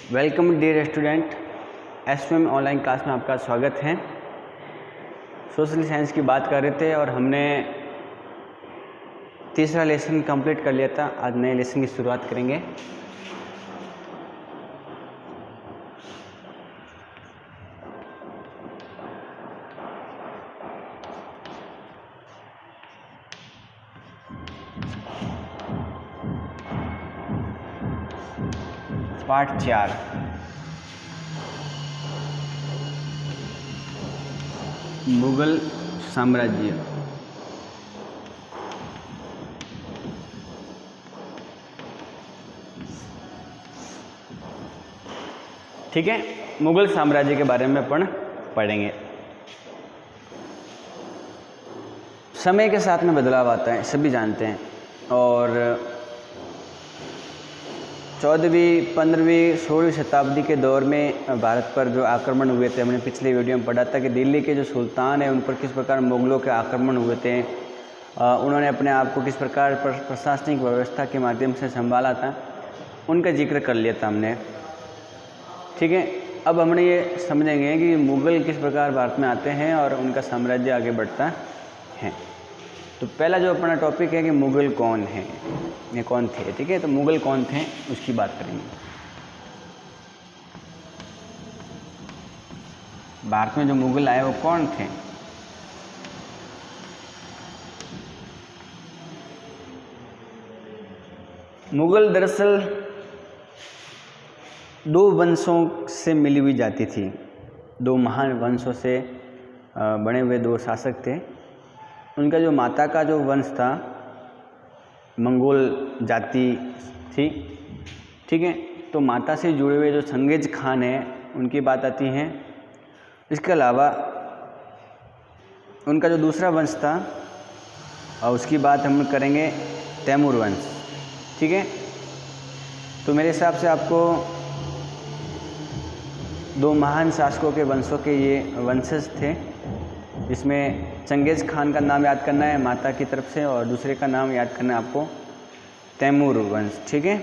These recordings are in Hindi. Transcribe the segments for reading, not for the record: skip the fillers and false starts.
Welcome dear student, SVM online class में आपका स्वागत है। सोशल साइंस की बात कर रहे थे और हमने तीसरा लेसन कंप्लीट कर लिया था। आज नए लेसन की शुरुआत करेंगे। पार्ट 4 मुगल साम्राज्य। ठीक है, मुगल साम्राज्य के बारे में अपन पढ़ेंगे। समय के साथ में बदलाव आता है, सभी जानते हैं। और 14वीं, 15वीं, 16वीं शताब्दी के दौर में भारत पर जो आक्रमण हुए थे, हमने पिछले वीडियो में पढ़ा था कि दिल्ली के जो सुल्तान हैं उन पर किस प्रकार मुगलों के आक्रमण हुए थे। उन्होंने अपने आप को किस प्रकार प्रशासनिक व्यवस्था के माध्यम से संभाला था, उनका जिक्र कर लिया था हमने। ठीक है, अब हमने ये समझेंगे कि मुग़ल किस प्रकार भारत में आते हैं और उनका साम्राज्य आगे बढ़ता है। तो पहला जो अपना टॉपिक है कि मुग़ल कौन है, ये कौन थे। ठीक है, तो मुग़ल कौन थे उसकी बात करेंगे। भारत में जो मुग़ल आए वो कौन थे। मुग़ल दरअसल दो वंशों से मिली हुई जाति थी। दो महान वंशों से बने हुए दो शासक थे। उनका जो माता का जो वंश था मंगोल जाति थी। ठीक है, तो माता से जुड़े हुए जो चंगेज खान है उनकी बात आती है। इसके अलावा उनका जो दूसरा वंश था और उसकी बात हम करेंगे तैमूर वंश। ठीक है, तो मेरे हिसाब से आपको दो महान शासकों के वंशों के ये वंशज थे। इसमें चंगेज़ खान का नाम याद करना है माता की तरफ से, और दूसरे का नाम याद करना है आपको तैमूर वंश। ठीक है,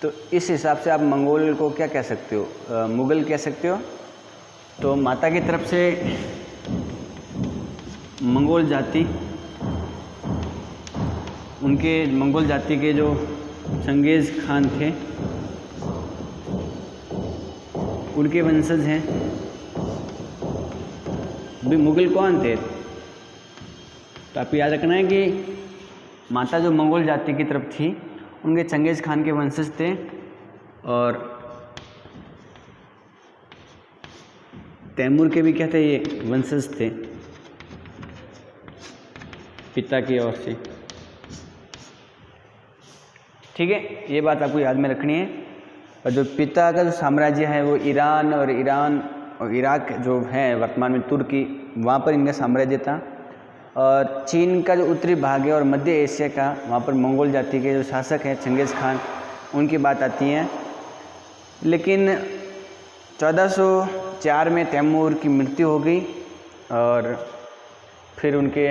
तो इस हिसाब से आप मंगोल को क्या कह सकते हो, मुग़ल कह सकते हो। तो माता की तरफ से मंगोल जाति, उनके मंगोल जाति के जो चंगेज़ खान थे उनके वंशज हैं। भी मुग़ल कौन थे, तो आपको याद रखना है कि माता जो मंगोल जाति की तरफ थी उनके चंगेज़ खान के वंशज थे, और तैमूर के भी क्या थे, ये वंशज थे पिता की ओर से। ठीक है, ये बात आपको याद में रखनी है। और जो पिता का जो साम्राज्य है वो ईरान और इराक जो है वर्तमान में तुर्की, वहाँ पर इनका साम्राज्य था। और चीन का जो उत्तरी भाग है और मध्य एशिया का, वहाँ पर मंगोल जाति के जो शासक हैं चंगेज़ खान, उनकी बात आती है। लेकिन 1404 में तैमूर की मृत्यु हो गई और फिर उनके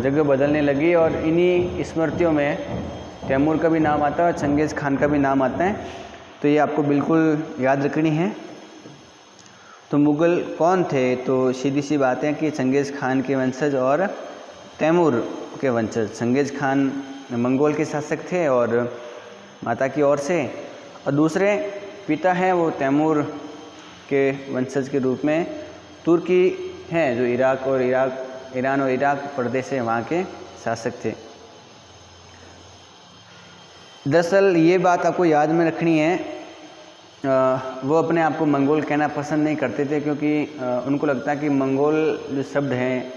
जगह बदलने लगी, और इन्हीं स्मृतियों में तैमूर का भी नाम आता है और चंगेज़ खान का भी नाम आता है। तो ये आपको बिल्कुल याद रखनी है। तो मुग़ल कौन थे, तो सीधी सी बात है कि चंगेज़ खान के वंशज और तैमूर के वंशज। चंगेज़ खान मंगोल के शासक थे और माता की ओर से, और दूसरे पिता हैं वो तैमूर के वंशज के रूप में तुर्की हैं, जो ईरान और इराक प्रदेश है, वहाँ के शासक थे। दरअसल ये बात आपको याद में रखनी है, वो अपने आप को मंगोल कहना पसंद नहीं करते थे, क्योंकि उनको लगता है कि मंगोल जो शब्द हैं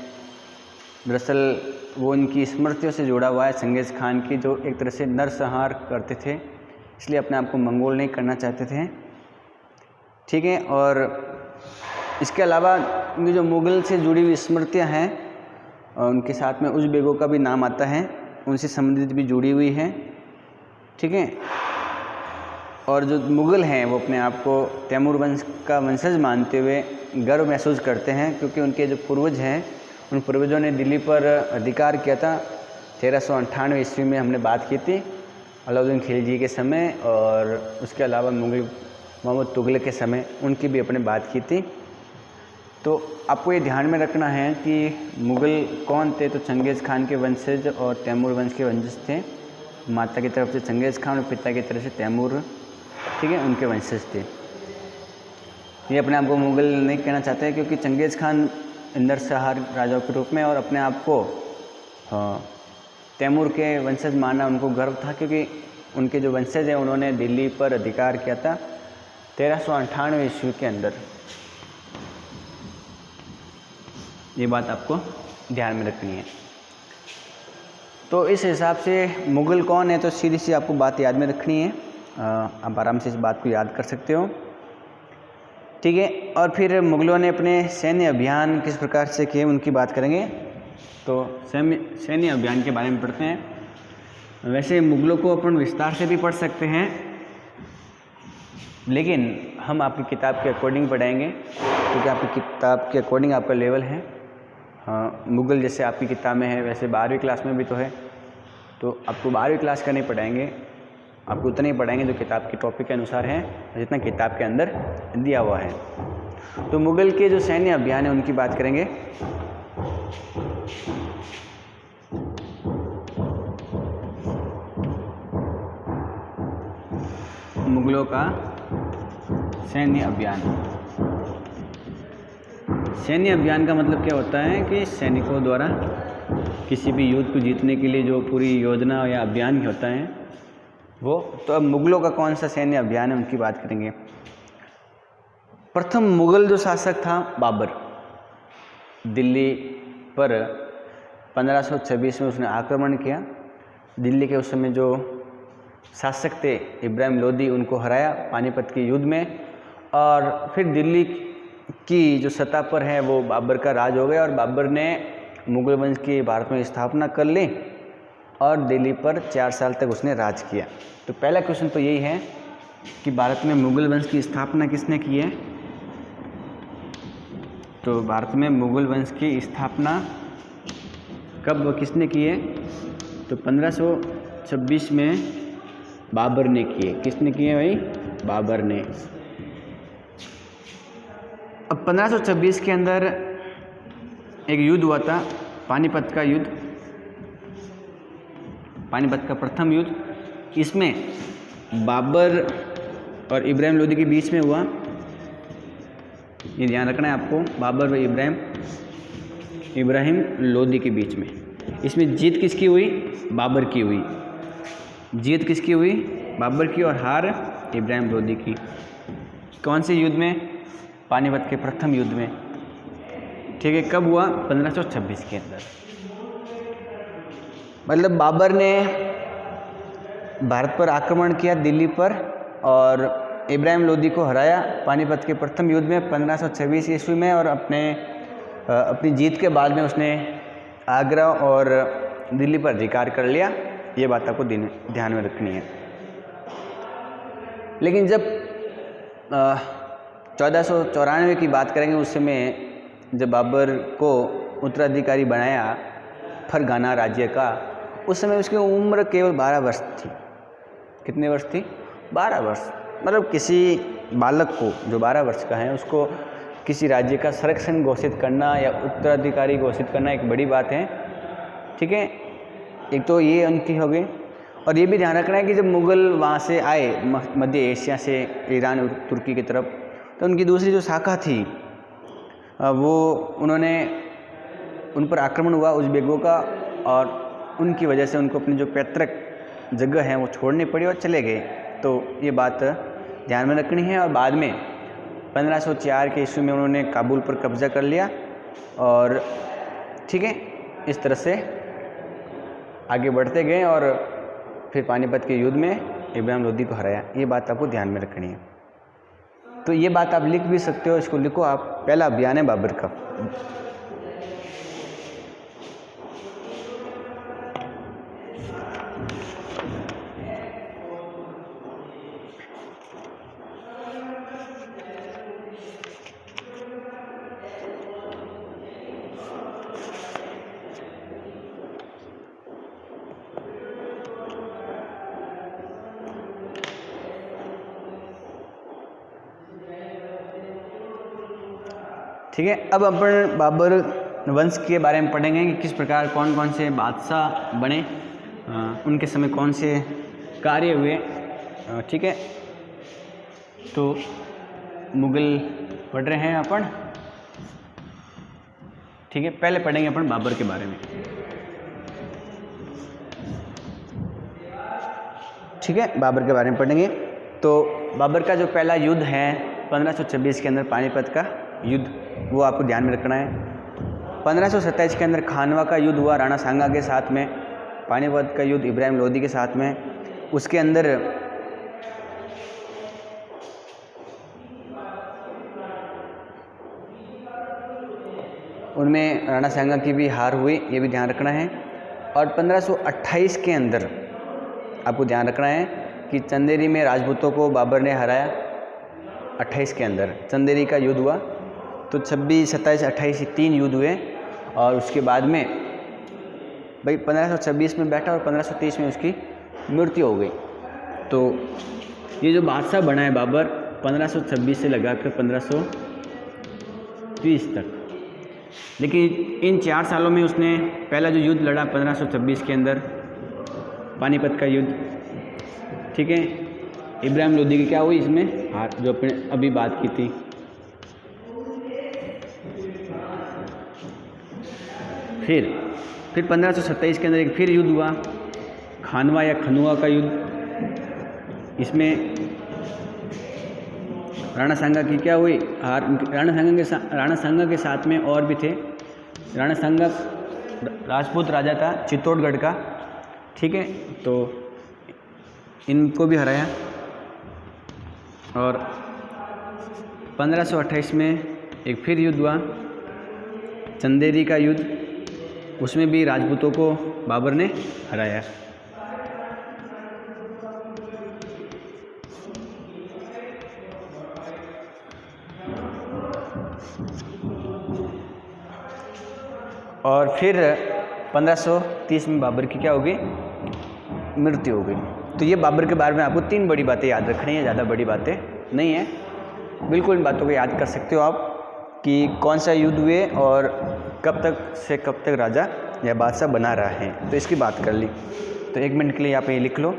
दरअसल वो इनकी स्मृतियों से जुड़ा हुआ है, चंगेज़ खान की जो एक तरह से नरसंहार करते थे, इसलिए अपने आप को मंगोल नहीं करना चाहते थे। ठीक है, और इसके अलावा उनकी जो मुग़ल से जुड़ी हुई स्मृतियाँ हैं, उनके साथ में उज़्बेकों का भी नाम आता है, उनसे संबंधित भी जुड़ी हुई है। ठीक है, और जो मुग़ल हैं वो अपने आप को तैमूर वंश का वंशज मानते हुए गर्व महसूस करते हैं, क्योंकि उनके जो पूर्वज हैं उन पूर्वजों ने दिल्ली पर अधिकार किया था 1398 ईस्वी में। हमने बात की थी अलाउद्दीन खिलजी के समय, और उसके अलावा मुग़ल मोहम्मद तुगलक के समय उनकी भी अपने बात की थी। तो आपको ये ध्यान में रखना है कि मुग़ल कौन थे, तो चंगेज़ खान के वंशज और तैमूर वंश के वंशज थे। माता की तरफ से चंगेज़ खान और पिता की तरफ से तैमूर, ठीक है, उनके वंशज थे। ये अपने आप को मुग़ल नहीं कहना चाहते, क्योंकि चंगेज़ खान नरसंहार राजाओं के रूप में और अपने आप को तैमूर के वंशज मानना उनको गर्व था, क्योंकि उनके जो वंशज हैं उन्होंने दिल्ली पर अधिकार किया था 1398 ईस्वी के अंदर। ये बात आपको ध्यान में रखनी है। तो इस हिसाब से मुग़ल कौन है, तो सीधी सी आपको बात याद में रखनी है। आप आराम से इस बात को याद कर सकते हो, ठीक है। और फिर मुग़लों ने अपने सैन्य अभियान किस प्रकार से किए उनकी बात करेंगे। तो सैन्य अभियान के बारे में पढ़ते हैं। वैसे मुग़लों को अपन विस्तार से भी पढ़ सकते हैं, लेकिन हम आपकी किताब के अकॉर्डिंग पढ़ाएंगे, क्योंकि आपकी किताब के अकॉर्डिंग आपका लेवल है। हाँ, मुग़ल जैसे आपकी किताब में है वैसे 12वीं क्लास में भी तो है, तो आपको 12वीं क्लास का नहीं पढ़ाएंगे, आपको उतना ही पढ़ाएंगे जो किताब के टॉपिक के अनुसार है, जितना किताब के अंदर दिया हुआ है। तो मुग़ल के जो सैन्य अभियान है उनकी बात करेंगे। मुग़लों का सैन्य अभियान। सैन्य अभियान का मतलब क्या होता है कि सैनिकों द्वारा किसी भी युद्ध को जीतने के लिए जो पूरी योजना या अभियान होता है वो। तो अब मुग़लों का कौन सा सैन्य अभियान है उनकी बात करेंगे। प्रथम मुग़ल जो शासक था बाबर, दिल्ली पर 1526 में उसने आक्रमण किया। दिल्ली के उस समय जो शासक थे इब्राहिम लोदी, उनको हराया पानीपत के युद्ध में, और फिर दिल्ली की जो सत्ता पर है वो बाबर का राज हो गया, और बाबर ने मुग़ल वंश की भारत में स्थापना कर ली और दिल्ली पर 4 साल तक उसने राज किया। तो पहला क्वेश्चन तो यही है कि भारत में मुग़ल वंश की स्थापना किसने की है। तो भारत में मुग़ल वंश की स्थापना कब किसने की है, तो 1526 में बाबर ने की है। किसने की है भाई, बाबर ने। अब 1526 के अंदर एक युद्ध हुआ था, पानीपत का युद्ध, पानीपत का प्रथम युद्ध। इसमें बाबर और इब्राहिम लोदी के बीच में हुआ, ये ध्यान रखना है आपको, बाबर व इब्राहिम लोदी के बीच में। इसमें जीत किसकी हुई, बाबर की हुई। जीत किसकी हुई, बाबर की, और हार इब्राहिम लोदी की। कौन से युद्ध में, पानीपत के प्रथम युद्ध में, ठीक है। कब हुआ, 1526 के अंदर। मतलब बाबर ने भारत पर आक्रमण किया, दिल्ली पर, और इब्राहिम लोदी को हराया पानीपत के प्रथम युद्ध में 1526 ईस्वी में, और अपनी जीत के बाद में उसने आगरा और दिल्ली पर अधिकार कर लिया। ये बात आपको ध्यान में रखनी है। लेकिन जब 1494 की बात करेंगे, उस समय जब बाबर को उत्तराधिकारी बनाया फरगाना राज्य का, उस समय उसकी उम्र केवल 12 वर्ष थी। कितने वर्ष थी, 12 वर्ष। मतलब किसी बालक को जो 12 वर्ष का है उसको किसी राज्य का संरक्षण घोषित करना या उत्तराधिकारी घोषित करना एक बड़ी बात है, ठीक है। एक तो ये उनकी हो गई, और ये भी ध्यान रखना है कि जब मुग़ल वहाँ से आए मध्य एशिया से ईरान और तुर्की की तरफ, तो उनकी दूसरी जो शाखा थी वो उन पर आक्रमण हुआ उज़्बेकों का, और उनकी वजह से उनको अपनी जो पैतृक जगह है वो छोड़नी पड़ी और चले गए। तो ये बात ध्यान में रखनी है। और बाद में 1504 के ईस्वी में उन्होंने काबुल पर कब्जा कर लिया, और ठीक है, इस तरह से आगे बढ़ते गए और फिर पानीपत के युद्ध में इब्राहिम लोदी को हराया। ये बात आपको ध्यान में रखनी है। तो ये बात आप लिख भी सकते हो, इसको लिखो आप, पहला अभियान है बाबर का। ठीक है, अब अपन बाबर वंश के बारे में पढ़ेंगे कि किस प्रकार कौन कौन से बादशाह बने, उनके समय कौन से कार्य हुए। ठीक है, तो मुगल पढ़ रहे हैं अपन। ठीक है, पहले पढ़ेंगे अपन बाबर के बारे में। ठीक है, बाबर के बारे में पढ़ेंगे। तो बाबर का जो पहला युद्ध है 1526 के अंदर पानीपत का युद्ध, वो आपको ध्यान में रखना है। 1527 के अंदर खानवा का युद्ध हुआ राणा सांगा के साथ में, पानीपत का युद्ध इब्राहिम लोदी के साथ में। उसके अंदर उनमें राणा सांगा की भी हार हुई, ये भी ध्यान रखना है। और 1528 के अंदर आपको ध्यान रखना है कि चंदेरी में राजपूतों को बाबर ने हराया। 28 के अंदर चंदेरी का युद्ध हुआ, तो 26, 27, 28 3 युद्ध हुए। और उसके बाद में भाई 1526 में बैठा और 1530 में उसकी मृत्यु हो गई। तो ये जो बादशाह बना है बाबर 1526 से लगाकर 1530 तक, लेकिन इन 4 सालों में उसने पहला जो युद्ध लड़ा 1526 के अंदर पानीपत का युद्ध, ठीक है, इब्राहिम लोदी की क्या हुई इसमें हार, जो अपने अभी बात की थी। फिर 1527 के अंदर एक फिर युद्ध हुआ, खानवा या खनुआ का युद्ध। इसमें राणा सांगा की क्या हुई हार। राणा सांगा के साथ में और भी थे। राणा सांगा राजपूत राजा था चित्तौड़गढ़ का, ठीक है, तो इनको भी हराया। और 1528 में एक फिर युद्ध हुआ चंदेरी का युद्ध, उसमें भी राजपूतों को बाबर ने हराया। और फिर 1530 में बाबर की क्या हो गई, मृत्यु हो गई। तो ये बाबर के बारे में आपको 3 बड़ी बातें याद रखनी है, ज़्यादा बड़ी बातें नहीं है, बिल्कुल इन बातों को याद कर सकते हो आप कि कौन सा युद्ध हुए और कब तक से कब तक राजा या बादशाह बना रहा है। तो इसकी बात कर ली, तो 1 मिनट के लिए यहाँ पे लिख लो।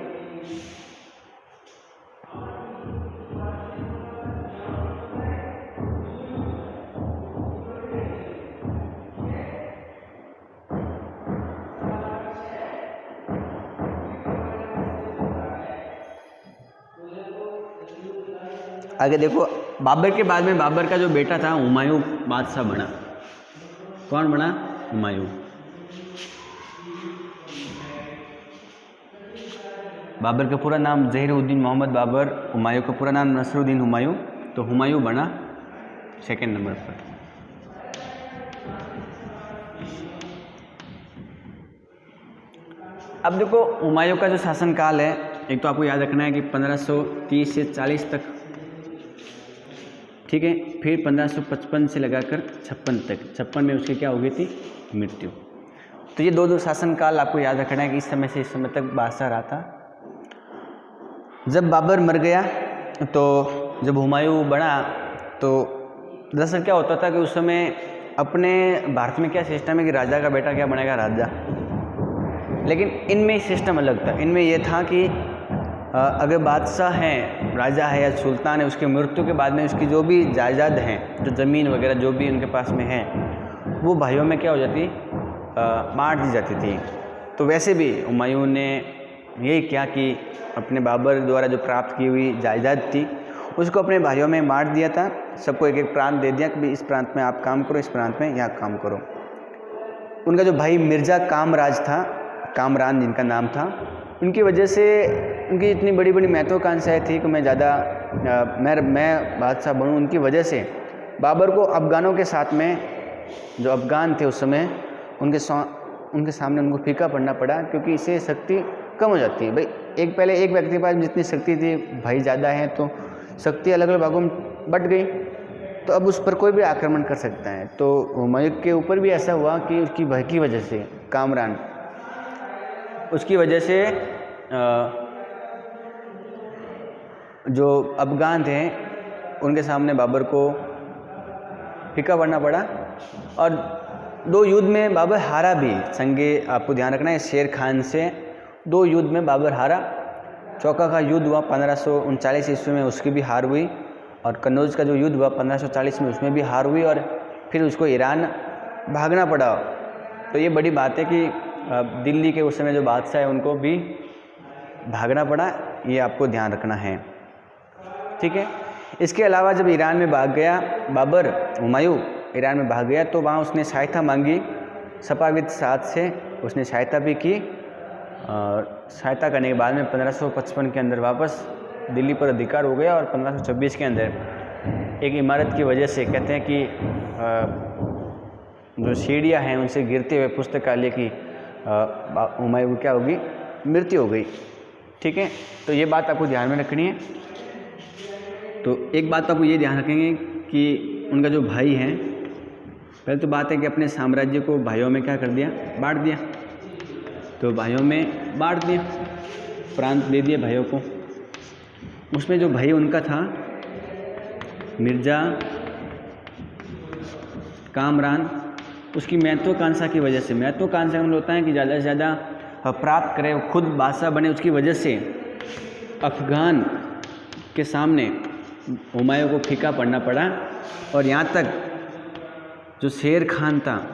आगे देखो, बाबर के बाद में बाबर का जो बेटा था हुमायूं बादशाह बना। कौन बना, हुमायूं। बाबर का पूरा नाम ज़हीर-उद-दीन मोहम्मद बाबर, हुमायूं का पूरा नाम नसरुद्दीन हुमायूं। तो हुमायूं बना 2nd नंबर पर। अब देखो हुमायूं का जो शासनकाल है, एक तो आपको याद रखना है कि 1530 से 40 तक, ठीक है, फिर 1555 से लगाकर 56 तक। 56 में उसकी क्या हो गई थी, मृत्यु। तो ये दो शासनकाल आपको याद रखना है कि इस समय से इस समय तक बादशाह रहा था। जब बाबर मर गया, तो जब हुमायूं बना, तो दरअसल क्या होता था कि उस समय अपने भारत में क्या सिस्टम है कि राजा का बेटा क्या बनेगा, राजा। लेकिन इनमें सिस्टम अलग था। इनमें यह था कि अगर बादशाह हैं, राजा है या सुल्तान है, उसके मृत्यु के बाद में उसकी जो भी जायदाद हैं, जो ज़मीन वगैरह जो भी उनके पास में है, वो भाइयों में क्या हो जाती, बांट दी जाती थी। तो वैसे भी हुमायूं ने यही किया कि अपने बाबर द्वारा जो प्राप्त की हुई जायदाद थी उसको अपने भाइयों में बांट दिया था। सबको एक एक प्रांत दे दिया कि भाई इस प्रांत में आप काम करो, इस प्रांत में यहाँ काम करो। उनका जो भाई मिर्ज़ा कामराज था, कामरान जिनका नाम था, उनकी वजह से उनकी इतनी बड़ी बड़ी महत्वाकांक्षाएँ थी कि मैं बादशाह बनूं। उनकी वजह से बाबर को अफ़गानों के साथ में, जो अफ़गान थे उस समय, उनके सामने उनको फीका पड़ना पड़ा, क्योंकि इससे शक्ति कम हो जाती है। भाई पहले एक व्यक्ति के पास जितनी शक्ति थी, भाई ज़्यादा हैं तो शक्ति अलग अलग भागों में बट गई, तो अब उस पर कोई भी आक्रमण कर सकता है। तो हुमायूं के ऊपर भी ऐसा हुआ कि उसकी भाई की वजह से, कामरान, उसकी वजह से जो अफ़गान थे उनके सामने बाबर को फीका पड़ना पड़ा। और 2 युद्ध में बाबर हारा भी। आपको ध्यान रखना है, शेर खान से 2 युद्ध में बाबर हारा। चौका का युद्ध हुआ 1539 ईस्वी में, उसकी भी हार हुई। और कन्नौज का जो युद्ध हुआ 1540 में, उसमें भी हार हुई और फिर उसको ईरान भागना पड़ा। तो ये बड़ी बात है कि दिल्ली के उस समय जो बादशाह है उनको भी भागना पड़ा, ये आपको ध्यान रखना है, ठीक है। इसके अलावा जब ईरान में भाग गया बाबर, हुमायूं ईरान में भाग गया, तो वहाँ उसने सहायता मांगी सफाविद साथ से, उसने सहायता भी की। और सहायता करने के बाद में 1555 के अंदर वापस दिल्ली पर अधिकार हो गया। और 1526 के अंदर एक इमारत की वजह से कहते हैं कि जो सीढ़ियाँ हैं उनसे गिरते हुए पुस्तकालय की हुमायूं क्या होगी, मृत्यु हो गई, ठीक है। तो ये बात आपको ध्यान में रखनी है। तो एक बात आपको ये ध्यान रखेंगे कि उनका जो भाई है, पहले तो बात है कि अपने साम्राज्य को भाइयों में क्या कर दिया, बांट दिया। तो भाइयों में बांट दिया, प्रांत दे दिए भाइयों को। उसमें जो भाई उनका था मिर्ज़ा कामरान, उसकी महत्वाकांक्षा की वजह से, महत्वाकांक्षा का मतलब होता है कि ज़्यादा से ज़्यादा प्राप्त करे, खुद बादशाह बने, उसकी वजह से अफ़गान के सामने हुमायूं को फीका पड़ना पड़ा। और यहाँ तक जो शेर खान था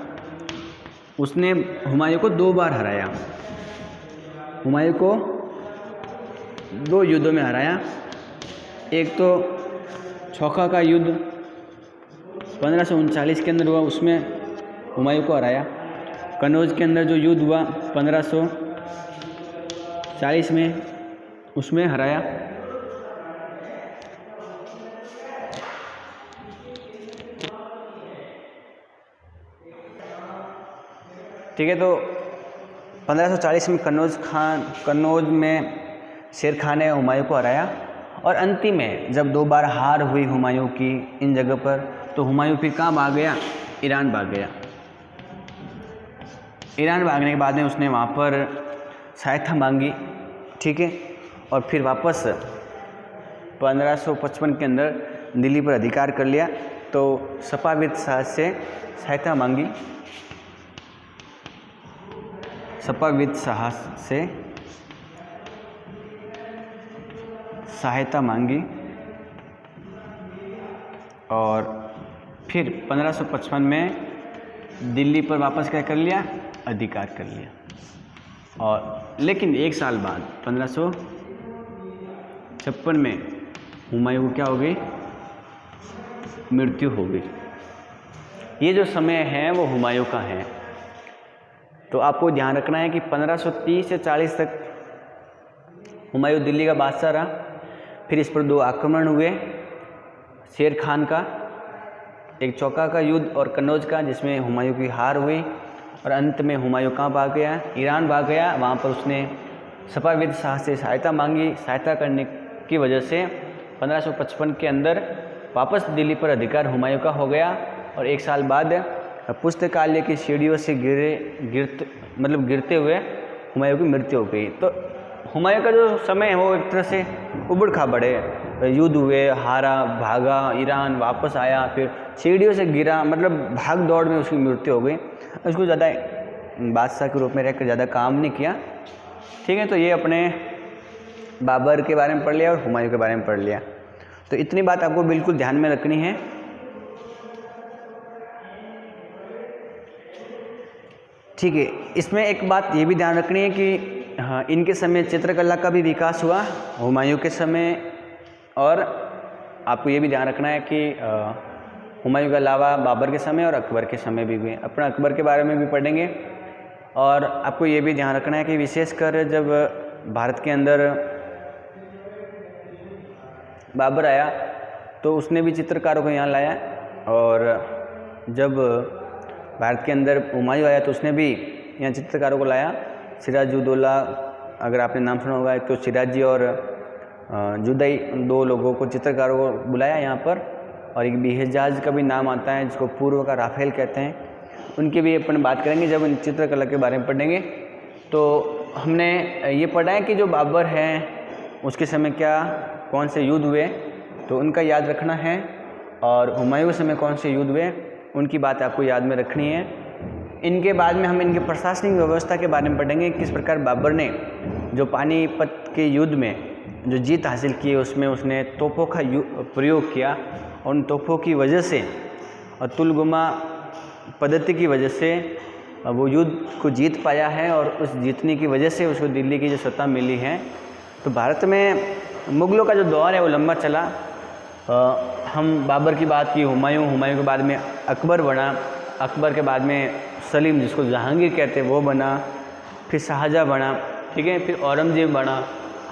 उसने हुमायूं को 2 बार हराया, हुमायूं को 2 युद्धों में हराया। एक तो चौका का युद्ध 1539 के अंदर हुआ, उसमें हुमायूं को हराया। कन्नौज के अंदर जो युद्ध हुआ 1540 में, उसमें हराया। ठीक है। तो 1540 में कन्नौज में शेर खान ने हुमायूं को हराया। और अंतिम में जब 2 बार हार हुई हुमायूं की इन जगह पर, तो हुमायूं फिर कहाँ भाग गया, ईरान भाग गया। ईरान भागने के बाद में उसने वहाँ पर सहायता मांगी, ठीक है। और फिर वापस 1555 के अंदर दिल्ली पर अधिकार कर लिया। तो सफाविद शाह से सहायता मांगी, सफाविद शाह से सहायता मांगी। और फिर 1555 में दिल्ली पर वापस क्या कर लिया, अधिकार कर लिया। और लेकिन 1 साल बाद 1556 में हुमायूं को क्या हो गई, मृत्यु हो गई। ये जो समय है वो हुमायूं का है। तो आपको ध्यान रखना है कि 1530 से 40 तक हुमायूं दिल्ली का बादशाह रहा। फिर इस पर 2 आक्रमण हुए, शेर खान का, एक चौका का युद्ध और कन्नौज का, जिसमें हुमायूं की हार हुई। और अंत में हुमायूं कहाँ भाग गया, ईरान भाग गया। वहाँ पर उसने सफाविद शाह से सहायता मांगी। सहायता करने की वजह से 1555 के अंदर वापस दिल्ली पर अधिकार हुमायूं का हो गया। और 1 साल बाद पुस्तकालय की सीढ़ियों से गिरते हुए हुमायूं की मृत्यु हो गई। तो हुमायूं का जो समय है वो एक तरह से उबड़ खाबड़ है। युद्ध हुए, हारा, भागा, ईरान वापस आया, फिर सीढ़ियों से गिरा, मतलब भाग दौड़ में उसकी मृत्यु हो गई। उसको ज़्यादा बादशाह के रूप में रहकर ज़्यादा काम नहीं किया, ठीक है। तो ये अपने बाबर के बारे में पढ़ लिया और हुमायूं के बारे में पढ़ लिया। तो इतनी बात आपको बिल्कुल ध्यान में रखनी है। ठीक है। इसमें एक बात ये भी ध्यान रखनी है कि हाँ, इनके समय चित्रकला का भी विकास हुआ, हुमायूं के समय। और आपको ये भी ध्यान रखना है कि हुमायूं के अलावा बाबर के समय और अकबर के समय भी हुए। अपना अकबर के बारे में भी पढ़ेंगे। और आपको ये भी ध्यान रखना है कि विशेषकर जब भारत के अंदर बाबर आया तो उसने भी चित्रकारों को यहाँ लाया। और जब भारत के अंदर हुमायूं आया तो उसने भी यहाँ चित्रकारों को लाया। सिराजुद्दौला, अगर आपने नाम सुना होगा, एक तो सिराजी और जुदाई, 2 लोगों को, चित्रकारों को बुलाया यहाँ पर। और एक बेहजाज का भी नाम आता है, जिसको पूर्व का राफेल कहते हैं। उनकी भी अपन बात करेंगे जब इन चित्रकला के बारे में पढ़ेंगे। तो हमने ये पढ़ा है कि जो बाबर हैं उसके समय क्या कौन से युद्ध हुए, तो उनका याद रखना है। और हुमायूं के समय कौन से युद्ध हुए उनकी बात आपको याद में रखनी है। इनके बाद में हम इनके प्रशासनिक व्यवस्था के बारे में पढ़ेंगे, किस प्रकार बाबर ने जो पानीपत के युद्ध में जो जीत हासिल की उसमें उसने तोपों का प्रयोग किया। उन तोपों की वजह से और तुलगुमा पद्धति की वजह से वो युद्ध को जीत पाया है और उस जीतने की वजह से उसको दिल्ली की जो सत्ता मिली है। तो भारत में मुग़लों का जो दौर है वो लंबा चला। हम बाबर की बात की, हुमायूं के बाद में अकबर बना, अकबर के बाद में सलीम जिसको जहांगीर कहते हैं वो बना, फिर शाहजहाँ बना, ठीक है, फिर औरंगजेब बना।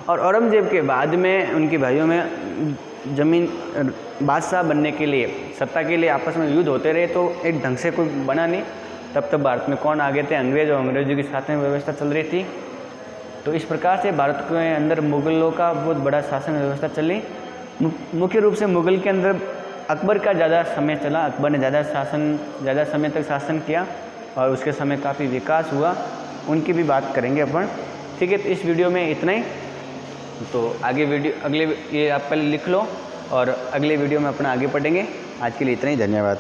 और औरंगजेब के बाद में उनके भाइयों में ज़मीन बादशाह बनने के लिए, सत्ता के लिए आपस में युद्ध होते रहे, तो एक ढंग से कोई बना नहीं। तब भारत में कौन आगे थे? अंग्रेज, और अंग्रेजों के साथ में व्यवस्था चल रही थी। तो इस प्रकार से भारत के अंदर मुग़लों का बहुत बड़ा शासन व्यवस्था चली। मुख्य रूप से मुग़ल के अंदर अकबर का ज़्यादा समय चला। अकबर ने ज़्यादा समय तक शासन किया और उसके समय काफ़ी विकास हुआ। उनकी भी बात करेंगे अपन, ठीक है। तो इस वीडियो में इतना ही। तो अगले ये आप पहले लिख लो और अगले वीडियो में अपना आगे पढ़ेंगे। आज के लिए इतना ही, धन्यवाद।